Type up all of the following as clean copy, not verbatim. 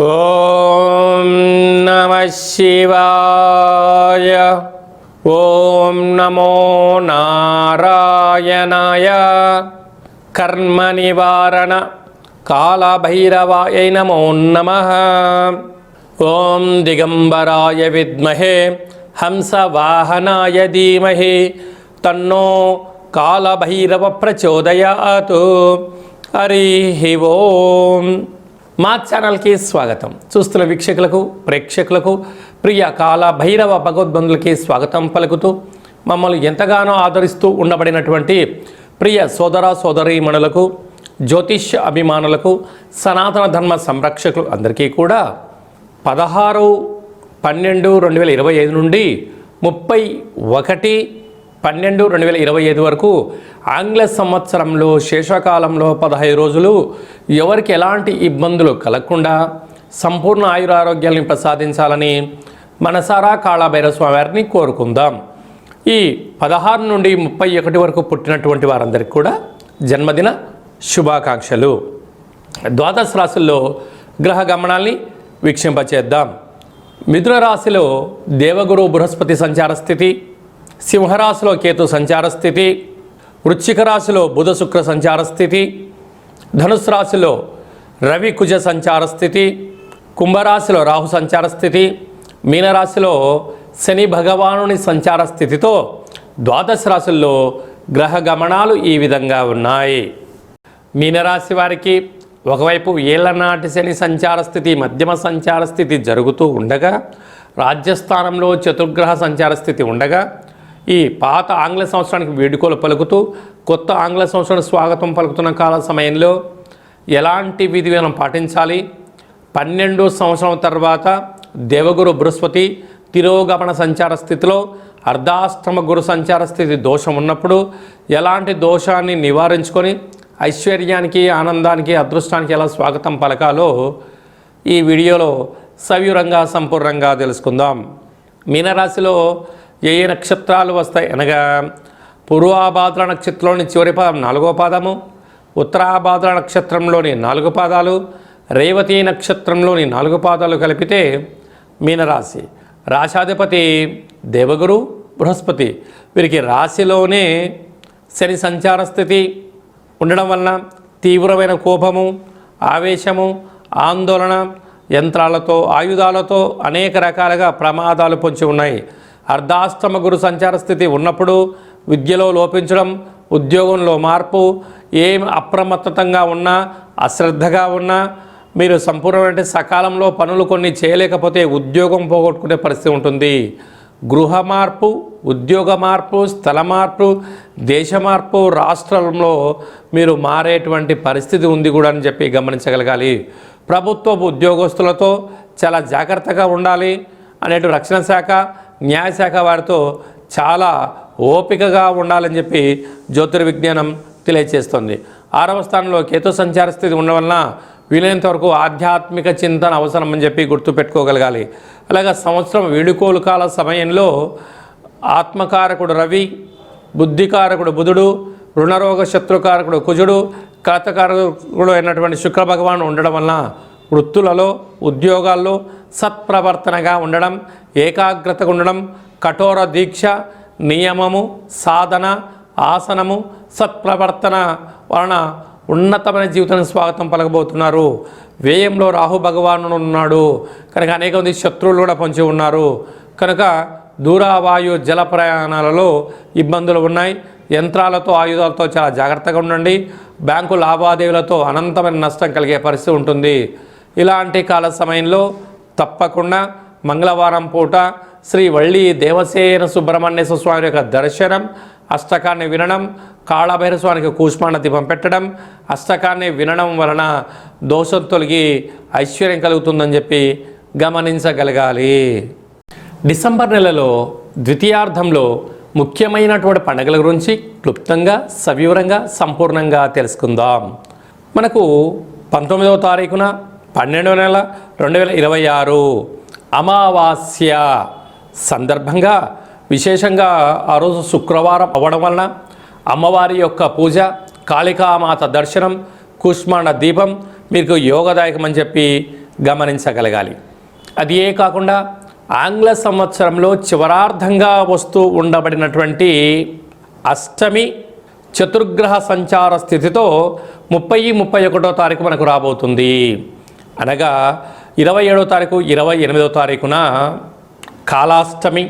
ఓం నమః శివాయ. ఓం నమో నారాయణాయ. కర్మ నివారణ కాళభైరవాయ నమో నమః. ఓం దిగంబరాయ విద్మహే హంసవాహనాయ ధీమహి తన్నో కాళభైరవ ప్రచోదయాత్. హరి ఓం. మా ఛానల్కి స్వాగతం. చూస్తున్న వీక్షకులకు ప్రేక్షకులకు ప్రియ కాళభైరవ భగవద్బంధులకి స్వాగతం పలుకుతూ మమ్మల్ని ఎంతగానో ఆదరిస్తూ ఉండబడినటువంటి ప్రియ సోదర సోదరీమణులకు, జ్యోతిష్య అభిమానులకు, సనాతన ధర్మ సంరక్షకులు అందరికీ కూడా 16/12/2025 నుండి 31/12/2025 వరకు ఆంగ్ల సంవత్సరంలో శేషకాలంలో 15 రోజులు ఎవరికి ఎలాంటి ఇబ్బందులు కలగకుండా సంపూర్ణ ఆయురారోగ్యాన్ని ప్రసాదించాలని మనసారా కాళభైరవ స్వామి వారిని కోరుకుందాం. ఈ 16 నుండి 31 వరకు పుట్టినటువంటి వారందరికీ కూడా జన్మదిన శుభాకాంక్షలు. ద్వాదశ రాశుల్లో గ్రహ గమనాల్ని వీక్షింపచేద్దాం. మిథున రాశిలో దేవగురు బృహస్పతి సంచార స్థితి, సింహరాశిలో కేతు సంచార స్థితి, వృశ్చిక రాశిలో బుధ శుక్ర సంచార స్థితి, ధనుసు రాశిలో రవి కుజ సంచార స్థితి, కుంభరాశిలో రాహు సంచార స్థితి, మీనరాశిలో శని భగవానుని సంచార స్థితితో ద్వాదశ రాశుల్లో గ్రహ గమనాలు ఈ విధంగా ఉన్నాయి. మీనరాశి వారికి ఒకవైపు ఏళ్లనాటి శని సంచార స్థితి, మధ్యమ సంచార స్థితి జరుగుతూ ఉండగా, రాజ్యస్థానంలో చతుర్గ్రహ సంచార స్థితి ఉండగా, ఈ పాత ఆంగ్ల సంవత్సరానికి వేడుకలు పలుకుతూ కొత్త ఆంగ్ల సంవత్సరానికి స్వాగతం పలుకుతున్న కాల సమయంలో ఎలాంటి విధి విధానం పాటించాలి, 12 సంవత్సరం తర్వాత దేవగురు బృహస్పతి తిరోగమన సంచార స్థితిలో అర్ధాష్టమ గురు సంచార స్థితి దోషం ఉన్నప్పుడు ఎలాంటి దోషాన్ని నివారించుకొని ఐశ్వర్యానికి, ఆనందానికి, అదృష్టానికి ఎలా స్వాగతం పలకాలో ఈ వీడియోలో సవివరంగా సంపూర్ణంగా తెలుసుకుందాం. మీనరాశిలో ఏ నక్షత్రాలు వస్తాయి అనగా పూర్వాభాద్ర నక్షత్రంలోని చివరి పాదం 4వ పాదము, ఉత్తరాభాద్ర నక్షత్రంలోని 4 పాదాలు, రేవతి నక్షత్రంలోని 4 పాదాలు కలిపితే మీనరాశి. రాశాధిపతి దేవగురు బృహస్పతి. వీరికి రాశిలోనే శని సంచార స్థితి ఉండడం వలన తీవ్రమైన కోపము, ఆవేశము, ఆందోళన, యంత్రాలతో, ఆయుధాలతో అనేక రకాలుగా ప్రమాదాలు పొంచి ఉన్నాయి. అర్ధాష్టమ గురు సంచార స్థితి ఉన్నప్పుడు విద్యలో లోపించడం, ఉద్యోగంలో మార్పు, ఏం అప్రమత్తతంగా ఉన్నా, అశ్రద్ధగా ఉన్నా, మీరు సంపూర్ణమైన సకాలంలో పనులు కొన్ని చేయలేకపోతే ఉద్యోగం పోగొట్టుకునే పరిస్థితి ఉంటుంది. గృహ మార్పు, ఉద్యోగ మార్పు, స్థల మార్పు, దేశ మార్పు, రాష్ట్రంలో మీరు మారేటువంటి పరిస్థితి ఉంది కూడా అని చెప్పి గమనించగలగాలి. ప్రభుత్వ ఉద్యోగస్తులతో చాలా జాగ్రత్తగా ఉండాలి అనేటు రక్షణ శాఖ, న్యాయశాఖ వారితో చాలా ఓపికగా ఉండాలని చెప్పి జ్యోతిర్విజ్ఞానం తెలియజేస్తుంది. 6వ స్థానంలో కేతు సంచార స్థితి ఉండడం వలన వీలైనంత వరకు ఆధ్యాత్మిక చింతన అవసరం అని చెప్పి గుర్తుపెట్టుకోగలగాలి. అలాగే సంవత్సరం వేడుకోలు కాల సమయంలో ఆత్మకారకుడు రవి, బుద్ధికారకుడు బుధుడు, రుణరోగ శత్రుకారకుడు కుజుడు, కలతకారకుడు అయినటువంటి శుక్ర భగవాను ఉండడం వలన వృత్తులలో, ఉద్యోగాల్లో సత్ప్రవర్తనగా ఉండడం, ఏకాగ్రతగా ఉండడం, కఠోర దీక్ష, నియమము, సాధన, ఆసనము, సత్ప్రవర్తన వలన ఉన్నతమైన జీవితానికి స్వాగతం పలకబోతున్నారు. వ్యయంలో రాహు భగవాను ఉన్నాడు కనుక అనేక మంది శత్రువులు కూడా పొంచి ఉన్నారు కనుక దూరవాయు జల ప్రయాణాలలో ఇబ్బందులు ఉన్నాయి. యంత్రాలతో, ఆయుధాలతో చాలా జాగ్రత్తగా ఉండండి. బ్యాంకు లావాదేవీలతో అనంతమైన నష్టం కలిగే పరిస్థితి ఉంటుంది. ఇలాంటి కాల సమయంలో తప్పకుండా మంగళవారం పూట శ్రీ వల్లి దేవసేన సుబ్రహ్మణ్యేశ్వర స్వామి యొక్క దర్శనం, అష్టకాన్ని వినడం, కాళభైరవ స్వామికి కూష్మాండ దీపం పెట్టడం, అష్టకాన్ని వినడం వలన దోషం తొలగి ఐశ్వర్యం కలుగుతుందని చెప్పి గమనించగలగాలి. డిసెంబర్ నెలలో ద్వితీయార్థంలో ముఖ్యమైనటువంటి పండుగల గురించి క్లుప్తంగా, సవివరంగా, సంపూర్ణంగా తెలుసుకుందాం. మనకు 19వ తారీఖున 12వ నెల 2026 అమావాస్య సందర్భంగా విశేషంగా ఆ రోజు శుక్రవారం అవ్వడం వలన అమ్మవారి యొక్క పూజ, కాళికామాత దర్శనం, కూష్మాండ దీపం మీకు యోగదాయకం అని చెప్పి గమనించగలగాలి. అది ఏ కాకుండా ఆంగ్ల సంవత్సరంలో చివరార్థంగా వస్తూ ఉండబడినటువంటి అష్టమి చతుర్గ్రహ సంచార స్థితితో 30-31 తారీఖు మనకు రాబోతుంది. అనగా 27వ తారీఖు 28వ తారీఖున కాలాష్టమి,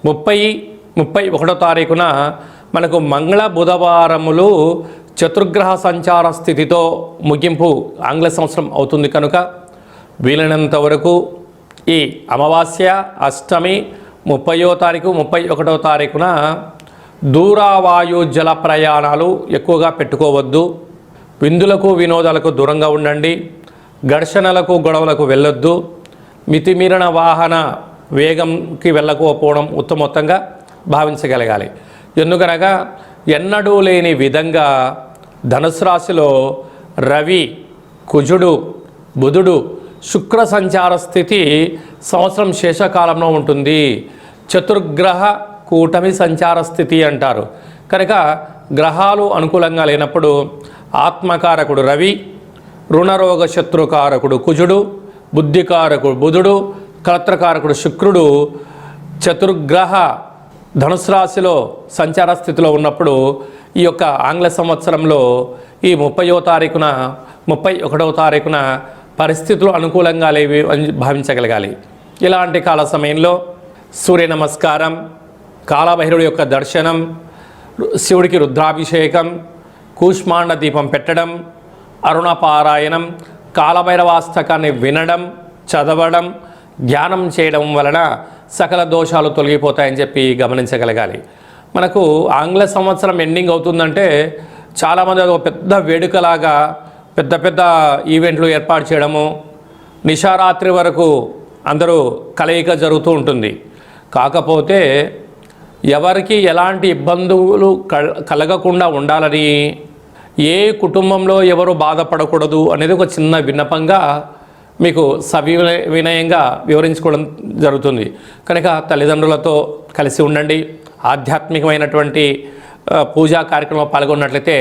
30-31 తారీఖున మనకు మంగళ బుధవారములు చతుర్గ్రహ సంచార స్థితితో ముగింపు ఆంగ్ల సంవత్సరం అవుతుంది. కనుక వీలైనంత వరకు ఈ అమావాస్య, అష్టమి, 30వ తారీఖు, 31వ తారీఖున దూరావాయు జల ప్రయాణాలు ఎక్కువగా పెట్టుకోవద్దు. విందులకు వినోదాలకు దూరంగా ఉండండి. ఘర్షణలకు గొడవలకు వెళ్ళొద్దు. మితిమీరిన వాహన వేగంకి వెళ్ళకపోవడం ఉత్తమోత్తంగా భావించగలగాలి. ఎందుకనగా ఎన్నడూ లేని విధంగా ధనుసు రాశిలో రవి, కుజుడు, బుధుడు, శుక్ర సంచార స్థితి సంవత్సరం శేషకాలంలో ఉంటుంది. చతుర్గ్రహ కూటమి సంచార స్థితి అంటారు. కనుక గ్రహాలు అనుకూలంగా లేనప్పుడు ఆత్మకారకుడు రవి, రుణరోగ శత్రుకారకుడు కుజుడు, బుద్ధికారకుడు బుధుడు, కలత్రకారకుడు శుక్రుడు చతుర్గ్రహ ధనుసు రాశిలో సంచార స్థితిలో ఉన్నప్పుడు ఈ యొక్క ఆంగ్ల సంవత్సరంలో ఈ 30వ తారీఖున 31వ తారీఖున పరిస్థితులు అనుకూలంగా లేవి అని భావించగలగాలి. ఇలాంటి కాల సమయంలో సూర్య నమస్కారం, కాలభైరవుడి యొక్క దర్శనం, శివుడికి రుద్రాభిషేకం, కూష్మాండ దీపం పెట్టడం, అరుణ పారాయణం, కాలభైరవాస్తకాన్ని వినడం, చదవడం, ధ్యానం చేయడం వలన సకల దోషాలు తొలగిపోతాయని చెప్పి గమనించగలగాలి. మనకు ఆంగ్ల సంవత్సరం ఎండింగ్ అవుతుందంటే చాలామంది ఒక పెద్ద వేడుకలాగా పెద్ద పెద్ద ఈవెంట్లు ఏర్పాటు చేయడము, నిశారాత్రి వరకు అందరూ కలయిక జరుగుతూ ఉంటుంది. కాకపోతే ఎవరికి ఎలాంటి ఇబ్బందులు కలగకుండా ఉండాలని, ఏ కుటుంబంలో ఎవరు బాధపడకూడదు అనేది ఒక చిన్న విన్నపంగా మీకు వినయంగా వివరించుకోవడం జరుగుతుంది. కనుక తల్లిదండ్రులతో కలిసి ఉండండి. ఆధ్యాత్మికమైనటువంటి పూజా కార్యక్రమంలో పాల్గొన్నట్లయితే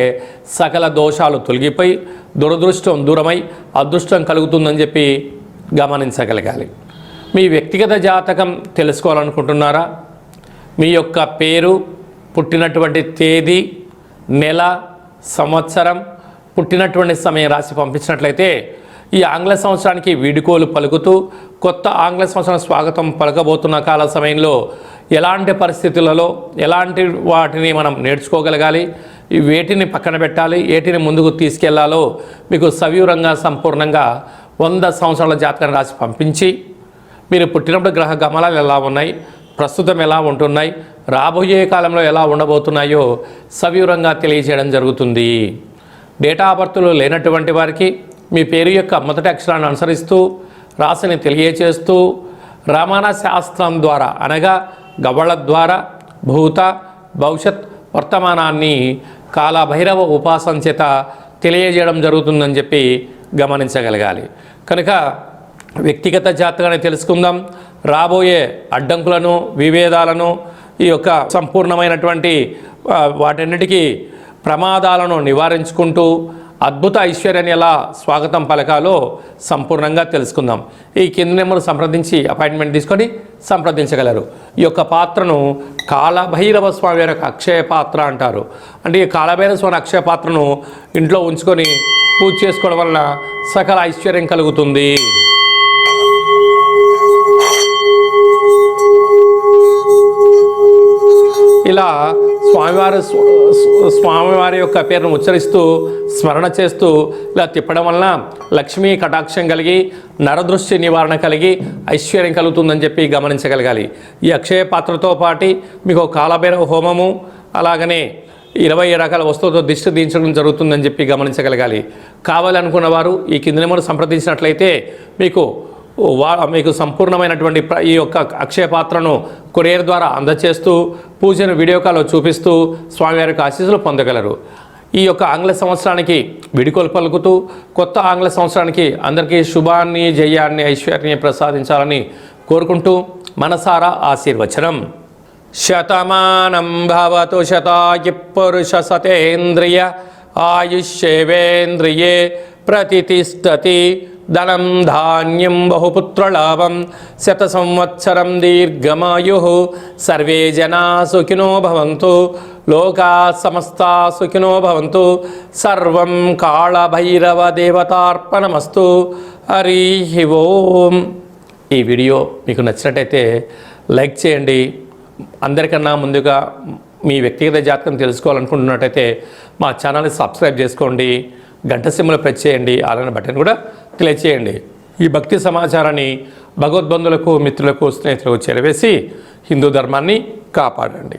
సకల దోషాలు తొలగిపోయి దురదృష్టం దూరమై అదృష్టం కలుగుతుందని చెప్పి గమనించగలగాలి. మీ వ్యక్తిగత జాతకం తెలుసుకోవాలనుకుంటున్నారా? మీ యొక్క పేరు, పుట్టినటువంటి తేదీ, నెల, సంవత్సరం, పుట్టినటువంటి సమయం రాసి పంపించినట్లయితే ఈ ఆంగ్ల సంవత్సరానికి వీడుకోలు పలుకుతూ కొత్త ఆంగ్ల సంవత్సరం స్వాగతం పలకబోతున్న కాల సమయంలో ఎలాంటి పరిస్థితులలో ఎలాంటి వాటిని మనం నేర్చుకోగలగాలి, వేటిని పక్కన పెట్టాలి, వేటిని ముందుకు తీసుకెళ్లాలో మీకు సవివరంగా సంపూర్ణంగా 100 సంవత్సరాల జాతకాన్ని రాసి పంపించి మీరు పుట్టినప్పుడు గ్రహ గమనాలు ఎలా ఉన్నాయి, ప్రస్తుతం ఎలా ఉంటున్నాయి, రాబోయే కాలంలో ఎలా ఉండబోతున్నాయో సవివరంగా తెలియజేయడం జరుగుతుంది. డేటా ఆఫ్ బర్త్లు లేనటువంటి వారికి మీ పేరు యొక్క మొదటి అక్షరాన్ని అనుసరిస్తూ రాశిని తెలియచేస్తూ రమణ శాస్త్రం ద్వారా అనగా గవ్వళ ద్వారా భూత భవిష్యత్ వర్తమానాన్ని కాలభైరవ ఉపాసన చేత తెలియజేయడం జరుగుతుందని చెప్పి గమనించగలగాలి. కనుక వ్యక్తిగత జాతకాన్ని తెలుసుకుందాం. రాబోయే అడ్డంకులను, విభేదాలను, ఈ యొక్క సంపూర్ణమైనటువంటి వాటన్నిటికీ ప్రమాదాలను నివారించుకుంటూ అద్భుత ఐశ్వర్యాన్ని ఎలా స్వాగతం పలకాలో సంపూర్ణంగా తెలుసుకుందాం. ఈ కింది నెంబర్ సంప్రదించి అపాయింట్మెంట్ తీసుకొని సంప్రదించగలరు. ఈ యొక్క పాత్రను కాలభైరవ స్వామి యొక్క అక్షయ పాత్ర అంటారు. అంటే ఈ కాలభైరవ స్వామి అక్షయ పాత్రను ఇంట్లో ఉంచుకొని పూజ చేసుకోవడం వలన సకల ఐశ్వర్యం కలుగుతుంది. ఇలా స్వామివారి యొక్క పేరును ఉచ్చరిస్తూ స్మరణ చేస్తూ ఇలా తిప్పడం వలన లక్ష్మీ కటాక్షం కలిగి నరదృష్టి నివారణ కలిగి ఐశ్వర్యం కలుగుతుందని చెప్పి గమనించగలగాలి. ఈ అక్షయ పాత్రతో పాటు మీకు కాలభైరవ హోమము, అలాగనే 20 రకాల వస్తువులతో దిష్టి దించడం జరుగుతుందని చెప్పి గమనించగలగాలి. కావాలనుకున్న వారు ఈ కింది నెంబర్ సంప్రదించినట్లయితే మీకు సంపూర్ణమైనటువంటి ఈ యొక్క అక్షయ పాత్రను కొరియర్ ద్వారా అందజేస్తూ పూజను వీడియో కాల్లో చూపిస్తూ స్వామివారికి ఆశీస్సులు పొందగలరు. ఈ యొక్క ఆంగ్ల సంవత్సరానికి విడుకోలు పలుకుతూ కొత్త ఆంగ్ల సంవత్సరానికి అందరికీ శుభాన్ని, జయాన్ని, ఐశ్వర్యాన్ని ప్రసాదించాలని కోరుకుంటూ మనసారా ఆశీర్వచనం. శతమానం భవతు శతాయు పురుష సతేంద్రియ ఆయుష్యేవేంద్రియే ప్రతిష్టతి ధనం ధాన్యం బహుపుత్రలాభం శత సంవత్సరం దీర్ఘమాయు సర్వే జనా సుఖినో భవంతు లోకా సమస్తా సుఖినో భవంతు సర్వం కాళభైరవ దేవతార్పణమస్తు. హరి ఓం. ఈ వీడియో మీకు నచ్చినట్టయితే లైక్ చేయండి. అందరికన్నా ముందుగా మీ వ్యక్తిగత జాతకం తెలుసుకోవాలనుకుంటున్నట్టయితే మా ఛానల్ని సబ్స్క్రైబ్ చేసుకోండి. గంట సింబల్ ప్రెస్ చేయండి. అలానే బటన్ కూడా క్లిక్ చేయండి. ఈ భక్తి సమాచారాన్ని భగవద్బంధులకు, మిత్రులకు, స్నేహితులకు చేరవేసి హిందూ ధర్మాన్ని కాపాడండి.